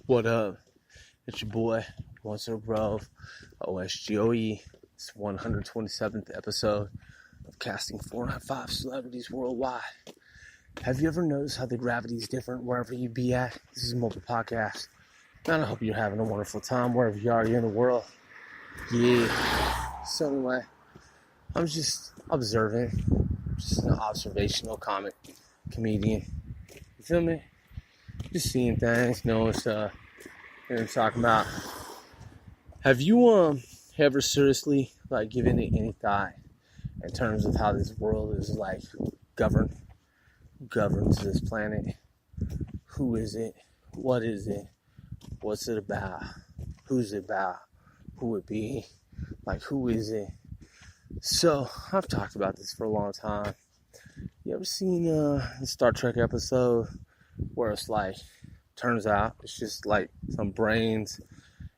What up? It's your boy, What's Up Bro, OSGOE. It's 127th episode of casting 405 celebrities worldwide. Have you ever noticed how the gravity is different wherever you be at? This is Multiple Podcast, and I hope you're having a wonderful time wherever you are in the world. Yeah. So anyway, I'm just observing, just an observational comic comedian. You feel me? Just seeing things, knowing stuff. You know what I'm talking about. Have you ever seriously given it any thought in terms of how this world is governed? Who governs this planet? Who is it? What is it? What's it about? Who's it about? Who it be? Who is it? So I've talked about this for a long time. You ever seen the Star Trek episode where it's turns out it's just some brains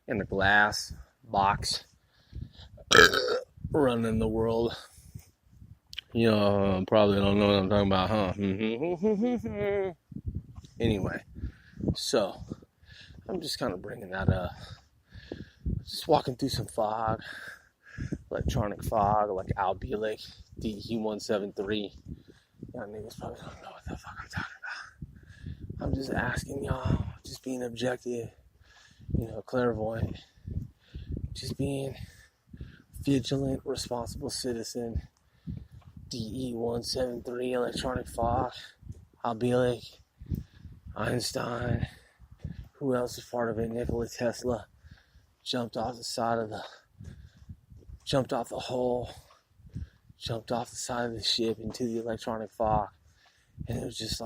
in a glass box running the world? You know, probably don't know what I'm talking about, huh? Anyway, so I'm just kind of bringing that up. Just walking through some fog, electronic fog, like albeolic, DE173. Y'all niggas probably don't know what the fuck I'm talking about. I'm just asking y'all, just being objective, clairvoyant, just being vigilant, responsible citizen. DE173, electronic fog, albeolic, Einstein, who else is part of it? Nikola Tesla jumped off the side of the side of the ship into the electronic fog, and it was just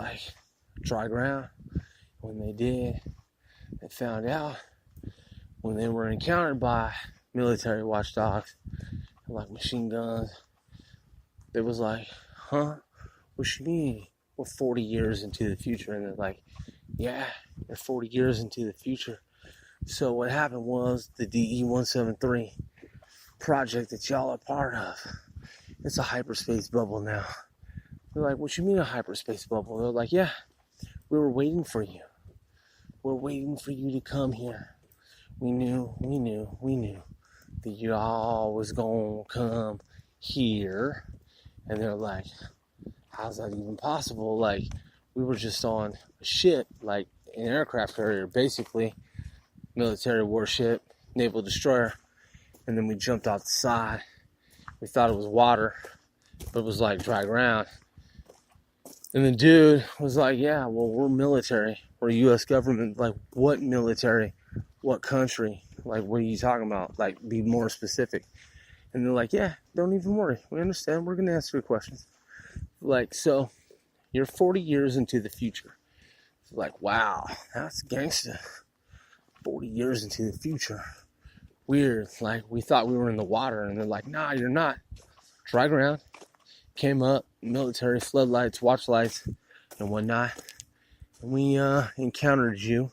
dry ground. When they did, they found out when they were encountered by military watchdogs and machine guns, they was huh? What you mean? We're 40 years into the future. And they're yeah, you're 40 years into the future. So what happened was the DE173 project that y'all are part of, it's a hyperspace bubble now. They're what you mean a hyperspace bubble? They're yeah, we were waiting for you. We're waiting for you to come here. We knew that y'all was gonna come here. And they're how's that even possible? We were just on a ship, an aircraft carrier, basically, military warship, naval destroyer. And then we jumped off the side. We thought it was water, but it was dry ground. And the dude was yeah, well, we're military. We're U.S. government. What military? What country? What are you talking about? Be more specific. And they're yeah, don't even worry. We understand. We're going to answer your questions. So you're 40 years into the future. It's wow, that's gangsta. 40 years into the future. Weird. We thought we were in the water. And they're nah, you're not. Dry ground. Came up, military floodlights, watch lights, and whatnot. And we encountered you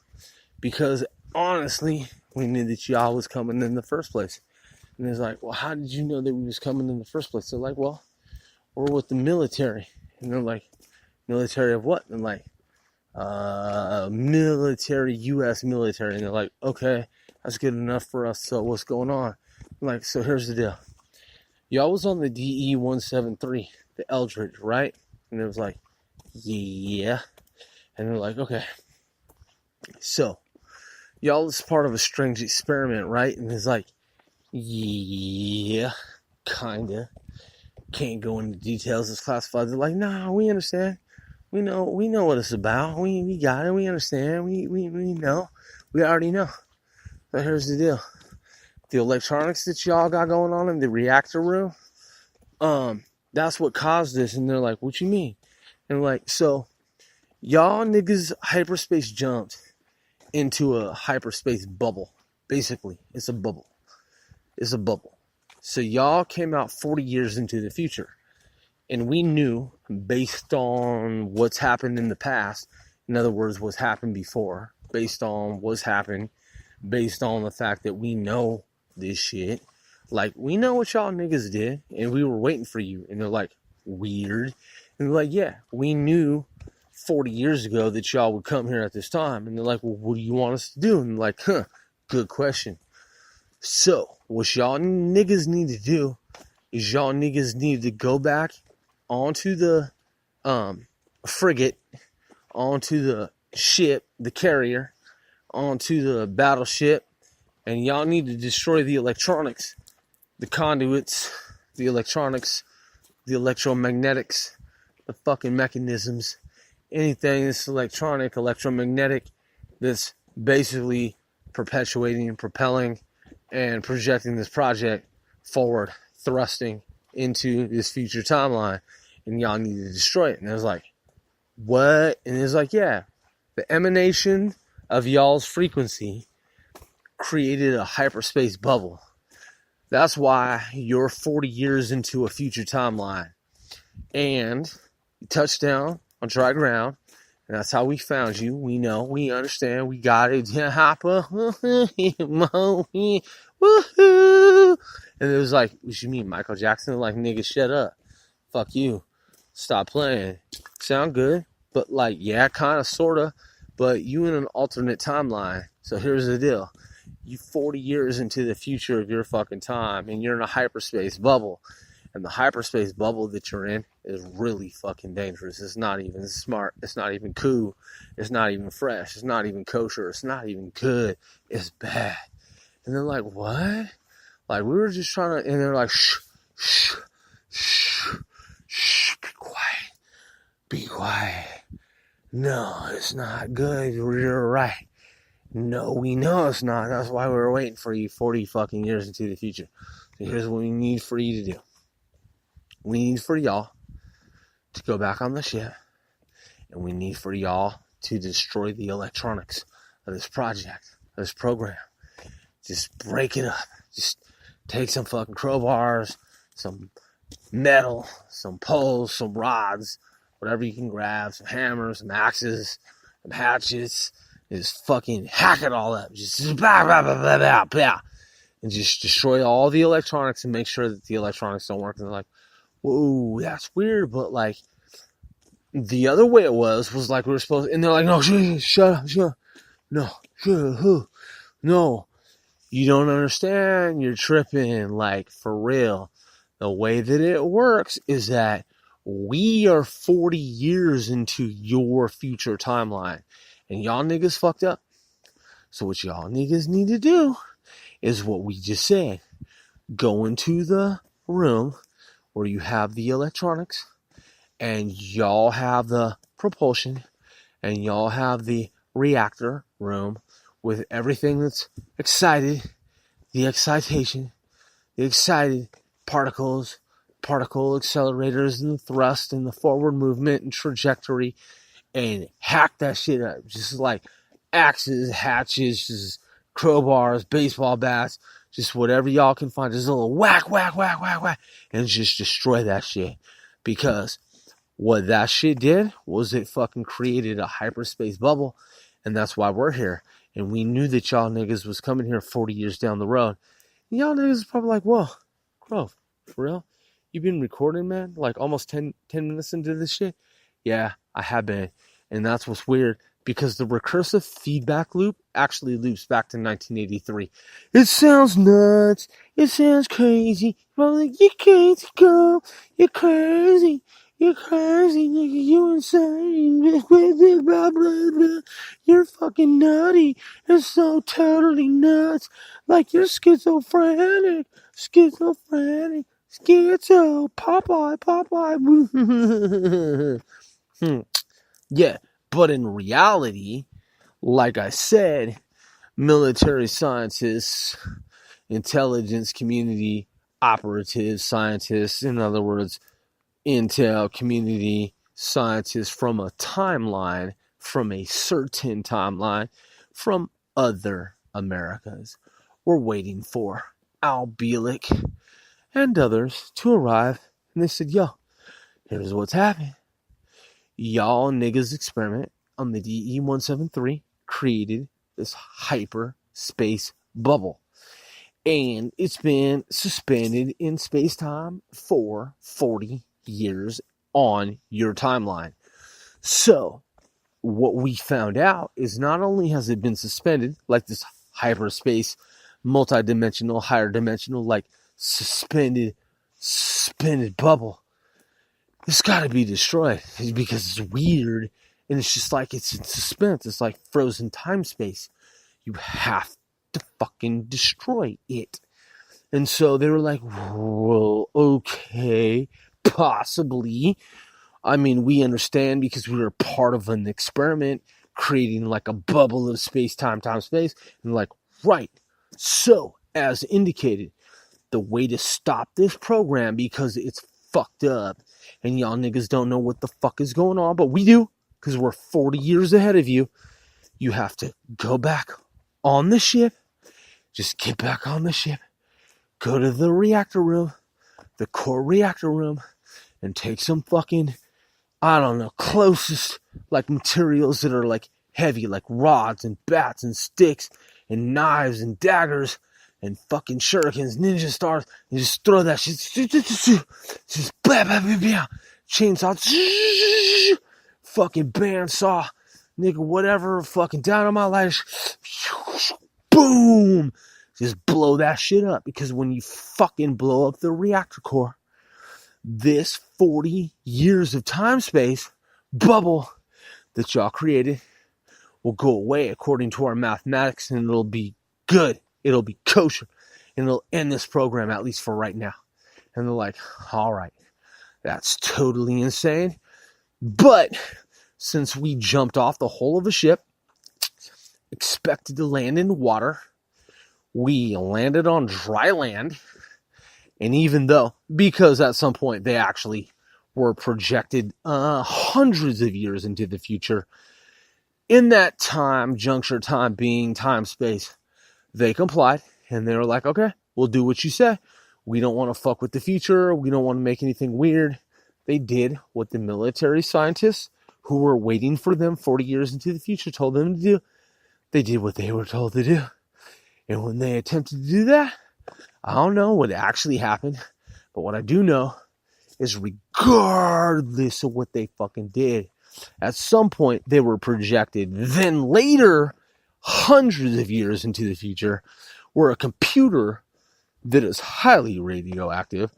because, honestly, we knew that y'all was coming in the first place. And it's well, how did you know that we was coming in the first place? They're well, we're with the military. And they're military of what? And military, U.S. military. And they're okay, that's good enough for us. So what's going on? I'm so here's the deal. Y'all was on the DE-173, the Eldridge, right? And it was yeah. And they're okay. So, y'all is part of a strange experiment, right? And it's yeah, kinda. Can't go into details. It's classified. They're nah, we understand. We know what it's about. We got it. We understand. We know. We already know. But here's the deal. The electronics that y'all got going on in the reactor room, that's what caused this. And they're what you mean? And so y'all niggas hyperspace jumped into a hyperspace bubble. Basically, it's a bubble. It's a bubble. So y'all came out 40 years into the future. And we knew, based on what's happened in the past, in other words, what's happened before, based on what's happened, based on the fact that we know this shit. We know what y'all niggas did, and we were waiting for you. And they're weird. And they're yeah, we knew 40 years ago that y'all would come here at this time. And they're like, well, what do you want us to do? And they're like, good question. So, what y'all niggas need to do is y'all niggas need to go back onto the frigate, onto the ship, the carrier, onto the battleship, and y'all need to destroy the electronics, the conduits, the electronics, the electromagnetics, the fucking mechanisms, anything that's electronic, electromagnetic, that's basically perpetuating and propelling and projecting this project forward, thrusting into this future timeline, and y'all need to destroy it. And it was like, what? And it was like, yeah, the emanation of y'all's frequency created a hyperspace bubble. That's why you're 40 years into a future timeline. And you touched down on dry ground, and that's how we found you. We know, we understand, we got it. Woohoo! And it was like, what you mean, Michael Jackson? Like, nigga, shut up. Fuck you. Stop playing. Sound good? But like, yeah, kind of, sort of. But you in an alternate timeline. So here's the deal. You 40 years into the future of your fucking time, and you're in a hyperspace bubble. And the hyperspace bubble that you're in is really fucking dangerous. It's not even smart. It's not even cool. It's not even fresh. It's not even kosher. It's not even good. It's bad. And they're like, what? Like, we were just trying to, and they're like, shh, shh, shh, shh, be quiet. Be quiet. No, it's not good. You're right. No, we know it's not. That's why we were waiting for you 40 fucking years into the future. So here's what we need for you to do. We need for y'all to go back on the ship, and we need for y'all to destroy the electronics of this project, of this program. Just break it up. Just take some fucking crowbars, some metal, some poles, some rods, whatever you can grab, some hammers, some axes, some hatchets. Just fucking hack it all up. Just blah, blah, blah, blah, blah, blah. And just destroy all the electronics and make sure that the electronics don't work. And they're like, whoa, that's weird. But like, the other way it was like we were supposed to, and they're like, no, shut up. No, no, you don't understand. You're tripping. Like, for real. The way that it works is that we are 40 years into your future timeline. And y'all niggas fucked up. So what y'all niggas need to do is what we just said. Go into the room where you have the electronics, and y'all have the propulsion, and y'all have the reactor room with everything that's excited, the excitation, the excited particles, particle accelerators, and the thrust, and the forward movement and trajectory, and hack that shit up. Just like axes, hatches, just crowbars, baseball bats, just whatever y'all can find. Just a little whack, whack, whack, whack, whack, and just destroy that shit. Because what that shit did was it fucking created a hyperspace bubble, and that's why we're here. And we knew that y'all niggas was coming here 40 years down the road. And y'all niggas is probably like, whoa, Grove, for real? You been recording, man? Like almost 10 minutes into this shit? Yeah, I have been. And that's what's weird, because the recursive feedback loop actually loops back to 1983. It sounds nuts. It sounds crazy. Well, like, you're crazy, girl. You're crazy. You're crazy, nigga. You insane. Blah, blah, blah. You're fucking nutty. It's so totally nuts. Like, you're schizophrenic. Schizophrenic. Schizo. Popeye. Yeah, but in reality, like I said, military scientists, intelligence community operatives, scientists, in other words, intel community scientists from a timeline, from a certain timeline, from other Americas, were waiting for Al Bielek and others to arrive. And they said, yo, here's what's happening. Y'all niggas experiment on the DE-173 created this hyperspace bubble. And it's been suspended in space-time for 40 years on your timeline. So, what we found out is not only has it been suspended, like this hyperspace, multidimensional, higher dimensional, like suspended bubble, it's got to be destroyed because it's weird and it's just like it's in suspense. It's like frozen time space. You have to fucking destroy it. And so they were like, well, okay, possibly. I mean, we understand because we were part of an experiment creating like a bubble of space, time, space. And like, right. So, as indicated, the way to stop this program, because it's fucked up and y'all niggas don't know what the fuck is going on, but we do, because we're 40 years ahead of you. You have to go back on the ship. Just get back on the ship. Go to the reactor room, the core reactor room, and take some fucking, I don't know, closest like materials that are like heavy, like rods and bats and sticks and knives and daggers and fucking shurikens, ninja stars, and just throw that shit. Just blah, blah, blah, blah. Chainsaw, fucking bandsaw, nigga, whatever, fucking dynamite, boom. Just blow that shit up, because when you fucking blow up the reactor core, this 40 years of time space bubble that y'all created will go away according to our mathematics, and it'll be good. It'll be kosher, and it'll end this program, at least for right now. And they're like, all right, that's totally insane. But since we jumped off the hull of a ship, expected to land in water, we landed on dry land. And even though, because at some point they actually were projected hundreds of years into the future, in that juncture time being time space, they complied, and they were like, okay, we'll do what you say. We don't want to fuck with the future. We don't want to make anything weird. They did what the military scientists who were waiting for them 40 years into the future told them to do. They did what they were told to do. And when they attempted to do that, I don't know what actually happened, but what I do know is regardless of what they fucking did, at some point they were projected, then later, hundreds of years into the future, where a computer that is highly radioactive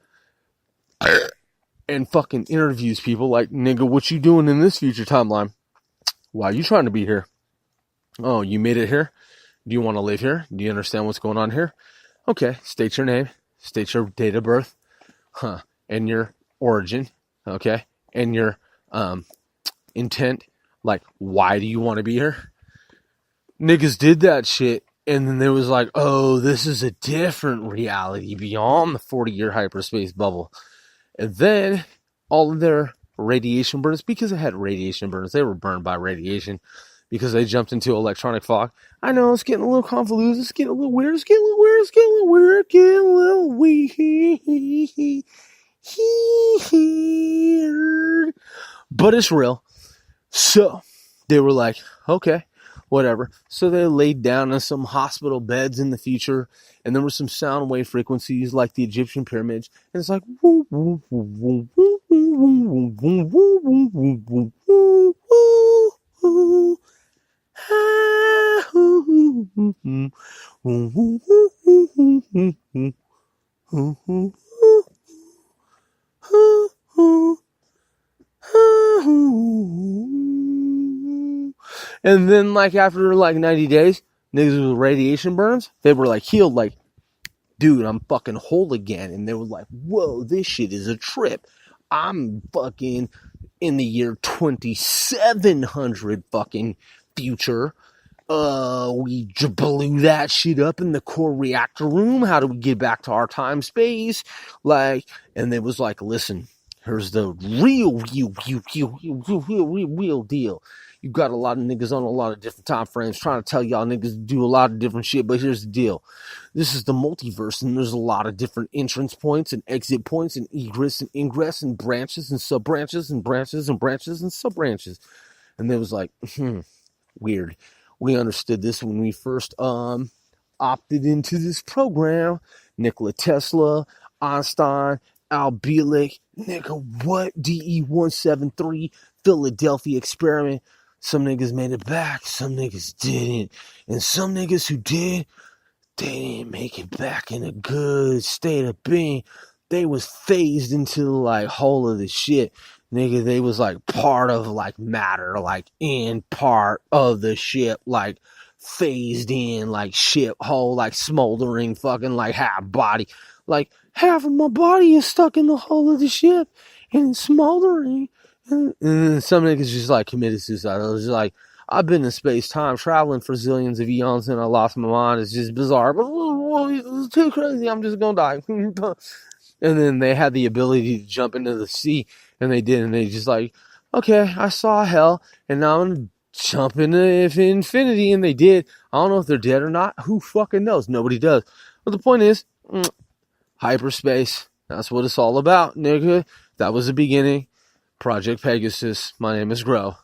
and fucking interviews people like, nigga, what you doing in this future timeline? Why are you trying to be here? Oh, you made it here? Do you want to live here? Do you understand what's going on here? Okay, state your name, state your date of birth, and your origin, okay, and your intent, like, why do you want to be here? Niggas did that shit, and then there was like, oh, this is a different reality beyond the 40-year hyperspace bubble. And then all of their radiation burns, because they had radiation burns, they were burned by radiation, because they jumped into electronic fog. I know, it's getting a little convoluted, it's getting a little weird, it's getting a little weird. But it's real. So, they were like, okay, whatever. So they laid down in some hospital beds in the future, and there were some sound wave frequencies like the Egyptian pyramids, and it's like, woo, woo, woo, woo, woo, woo, woo, woo, woo, woo, woo, woo, woo. And then, like, after like 90 days, niggas with radiation burns, they were like healed, like, dude, I'm fucking whole again. And they were like, whoa, this shit is a trip. I'm fucking in the year 2700 fucking future. We blew that shit up in the core reactor room. How do we get back to our time space? Like, and they was like, listen, here's the real deal. You got a lot of niggas on a lot of different time frames trying to tell y'all niggas to do a lot of different shit, but here's the deal. This is the multiverse, and there's a lot of different entrance points and exit points and egress and ingress and branches and sub-branches and branches and branches and sub-branches. And they was like, weird. We understood this when we first opted into this program. Nikola Tesla, Einstein, Al Bielek, nigga, what? DE-173, Philadelphia experiment. Some niggas made it back, some niggas didn't. And some niggas who did, they didn't make it back in a good state of being. They was phased into like whole of the shit. Nigga, they was like part of like matter, like in part of the ship, like phased in, like ship whole, like smoldering, fucking like half body. Like half of my body is stuck in the hull of the ship and it's smoldering. And then some niggas just like committed suicide. It was just like, I've been in space time traveling for zillions of eons and I lost my mind. It's just bizarre, but it's too crazy. I'm just gonna die. And then they had the ability to jump into the sea, and they did. And they just like, okay, I saw hell, and now I'm gonna jump into infinity. And they did. I don't know if they're dead or not. Who fucking knows? Nobody does. But the point is, hyperspace. That's what it's all about, nigga. That was the beginning. Project Pegasus. My name is Grow.